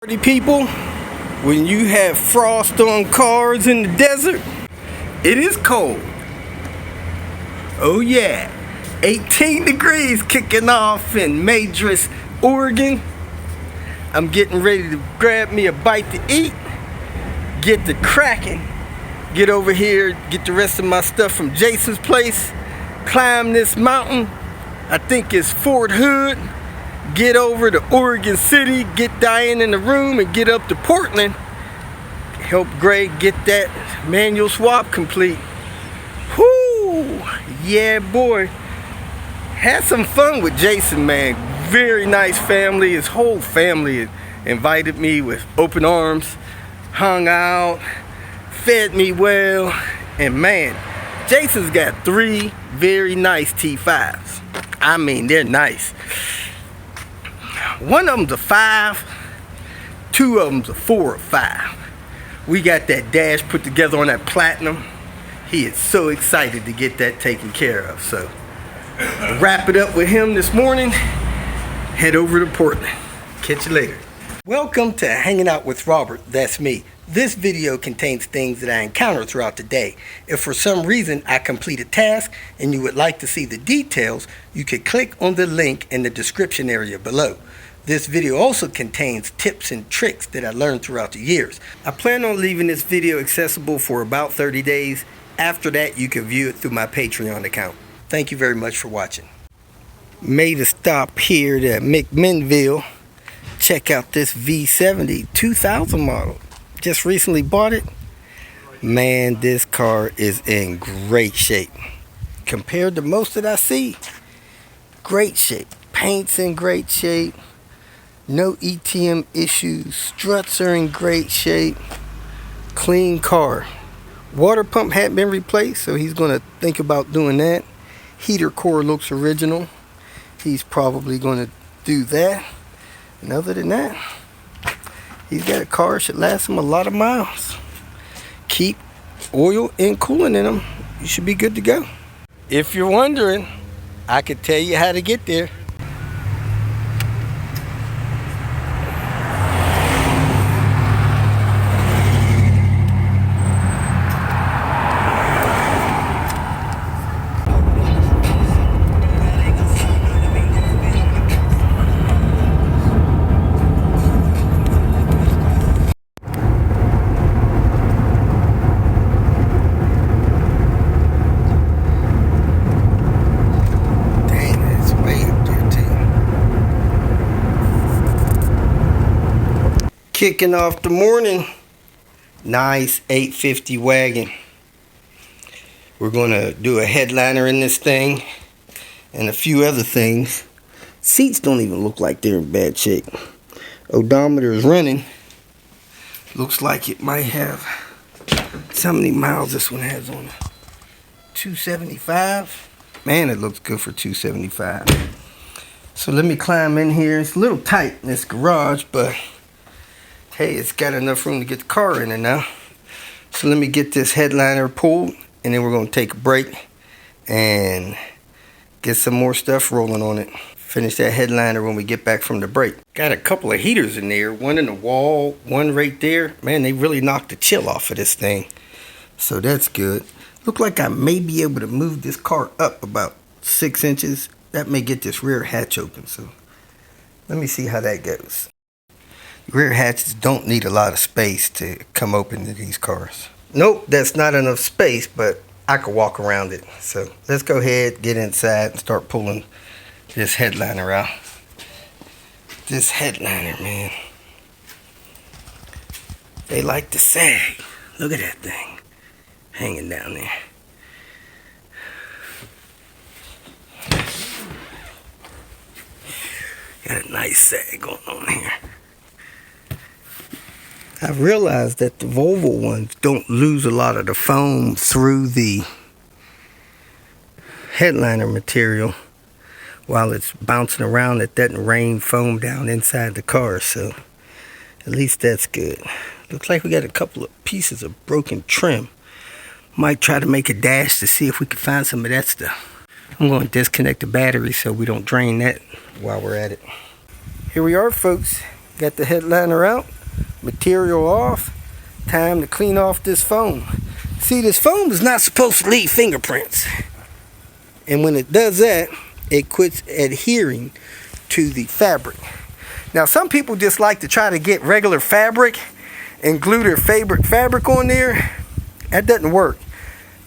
Party people, when you have frost on cars in the desert, it is cold. Oh yeah, 18 degrees kicking off in Madras, Oregon. I'm getting ready to grab me a bite to eat, get the cracking, get over here, get the rest of my stuff from Jason's place, climb this mountain, I think it's Fort Hood, get over to Oregon City, get Diane in the room, and get up to Portland. Help Greg get that manual swap complete. Whoo! Yeah, boy. Had some fun with Jason, man. Very nice family. His whole family invited me with open arms, hung out, fed me well, and man, Jason's got 3 very nice T5s. I mean, they're nice. One of them's a 5, 2 of them's a 4 or 5. We got that dash put together on that platinum. He is so excited to get that taken care of. So, wrap it up with him this morning. Head over to Portland. Catch you later. Welcome to Hanging Out with Robert. That's me. This video contains things that I encounter throughout the day. If for some reason I complete a task and you would like to see the details, you could click on the link in the description area below. This video also contains tips and tricks that I learned throughout the years. I plan on leaving this video accessible for about 30 days. After that, you can view it through my Patreon account. Thank you very much for watching. Made a stop here at McMinnville. Check out this V70 2000 model. Just recently bought it. Man, this car is in great shape. Compared to most that I see, great shape. Paint's in great shape. No ETM issues. Struts are in great shape. Clean car. Water pump had been replaced, so he's going to think about doing that. Heater core looks original. He's probably going to do that. And other than that, he's got a car that should last him a lot of miles. Keep oil and coolant in them. You should be good to go. If you're wondering, I could tell you how to get there. Kicking off the morning, nice 850 wagon. We're going to do a headliner in this thing and a few other things. Seats don't even look like they're in bad shape. Odometer is running. Looks like it might have, how many miles this one has on it? 275. Man, it looks good for 275. So let me climb in here. It's a little tight in this garage, but hey, it's got enough room to get the car in there now. So let me get this headliner pulled, and then we're going to take a break and get some more stuff rolling on it. Finish that headliner when we get back from the break. Got a couple of heaters in there, one in the wall, one right there. Man, they really knocked the chill off of this thing. So that's good. Look like I may be able to move this car up about 6 inches. That may get this rear hatch open. So let me see how that goes. Rear hatches don't need a lot of space to come open to these cars. Nope, that's not enough space, but I could walk around it. So let's go ahead, get inside, and start pulling this headliner out. This headliner, man. They like to sag. Look at that thing hanging down there. Got a nice sag going on here. I've realized that the Volvo ones don't lose a lot of the foam through the headliner material while it's bouncing around. It doesn't rain foam down inside the car, so at least that's good. Looks like we got a couple of pieces of broken trim. Might try to make a dash to see if we can find some of that stuff. I'm going to disconnect the battery so we don't drain that while we're at it. Here we are, folks. Got the headliner out, material off. Time to clean off this foam. See, this foam is not supposed to leave fingerprints. And when it does that, it quits adhering to the fabric. Now, some people just like to try to get regular fabric and glue their favorite fabric on there. That doesn't work.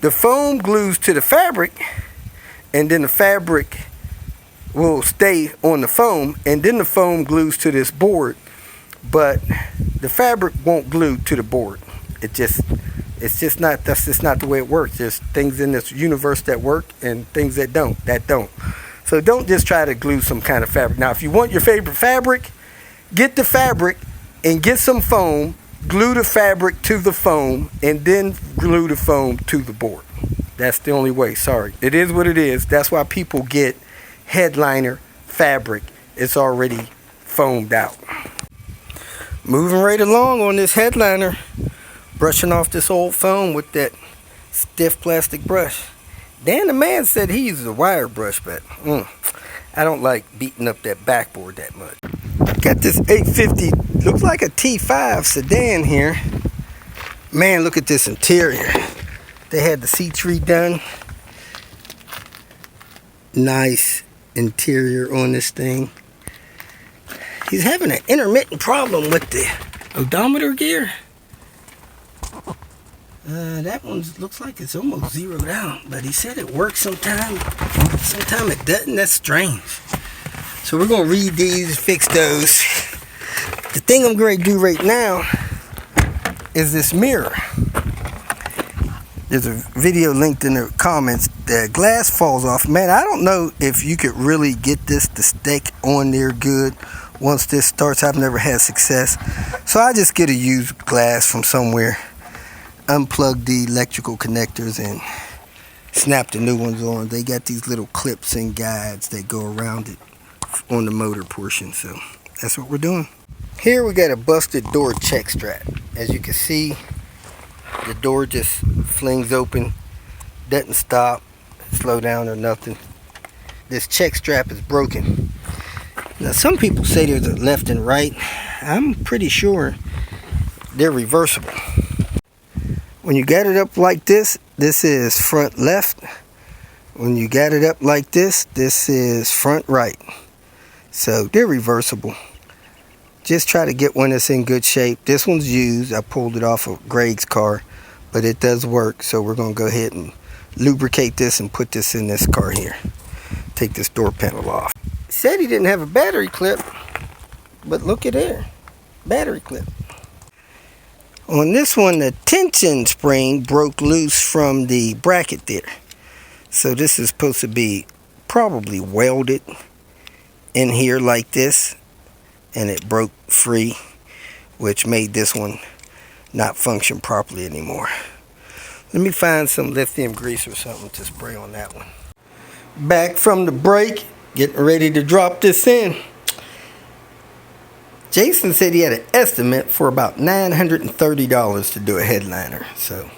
The foam glues to the fabric, and then the fabric will stay on the foam, and then the foam glues to this board. But the fabric won't glue to the board. That's just not the way it works. There's things in this universe that work and things that don't. So don't just try to glue some kind of fabric. Now, if you want your favorite fabric, get the fabric and get some foam, glue the fabric to the foam, and then glue the foam to the board. That's the only way. Sorry. It is what it is. That's why people get headliner fabric. It's already foamed out. Moving right along on this headliner, brushing off this old foam with that stiff plastic brush. Dan the man said he uses a wire brush, but I don't like beating up that backboard that much. Got this 850, looks like a T5 sedan here. Man, look at this interior. They had the seats redone. Nice interior on this thing. He's having an intermittent problem with the odometer gear. That one looks like it's almost zeroed out, but he said it works sometime it doesn't. That's strange. So we're going to read these, fix those. The thing I'm going to do right now is this mirror. There's a video linked in the comments. The glass falls off. Man, I don't know if you could really get this to stick on there good once this starts. I've never had success. So I just get a used glass from somewhere, unplug the electrical connectors, and snap the new ones on. They got these little clips and guides that go around it on the motor portion. So that's what we're doing. Here we got a busted door check strap. As you can see, the door just flings open, doesn't stop, slow down or nothing. This check strap is broken. Now some people say there's a left and right. I'm pretty sure they're reversible. When you got it up like this, this is front left. When you got it up like this, this is front right. So they're reversible. Just try to get one that's in good shape. This one's used. I pulled it off of Greg's car, but it does work. So we're going to go ahead and lubricate this and put this in this car here. Take this door panel off. He said he didn't have a battery clip, but look at there. Battery clip. On this one, the tension spring broke loose from the bracket there. So this is supposed to be probably welded in here like this, and it broke free, which made this one not function properly anymore. Let me find some lithium grease or something to spray on that one. Back from the break, getting ready to drop this in. Jason said he had an estimate for about $930 to do a headliner. So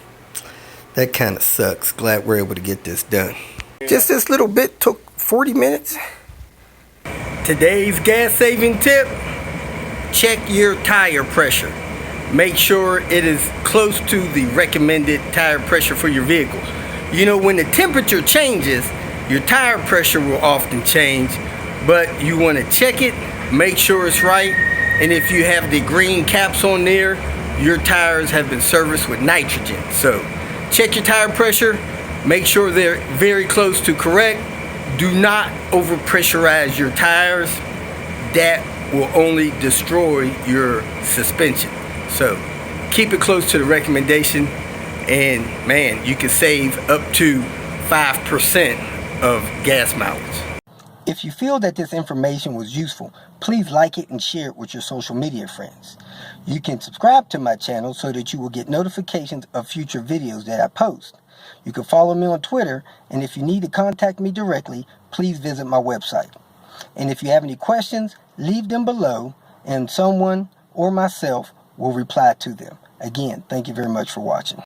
that kind of sucks. Glad we're able to get this done. Just this little bit took 40 minutes. Today's gas saving tip: check your tire pressure. Make sure it is close to the recommended tire pressure for your vehicle. You know, when the temperature changes, your tire pressure will often change, but you want to check it, make sure it's right. And if you have the green caps on there, your tires have been serviced with nitrogen. So check your tire pressure, make sure they're very close to correct. Do not over pressurize your tires. That will only destroy your suspension. So keep it close to the recommendation, and man, you can save up to 5% of gas mileage. If you feel that this information was useful, please like it and share it with your social media friends. You can subscribe to my channel so that you will get notifications of future videos that I post. You can follow me on Twitter, and if you need to contact me directly, please visit my website. And if you have any questions, leave them below, and someone or myself will reply to them. Again, thank you very much for watching.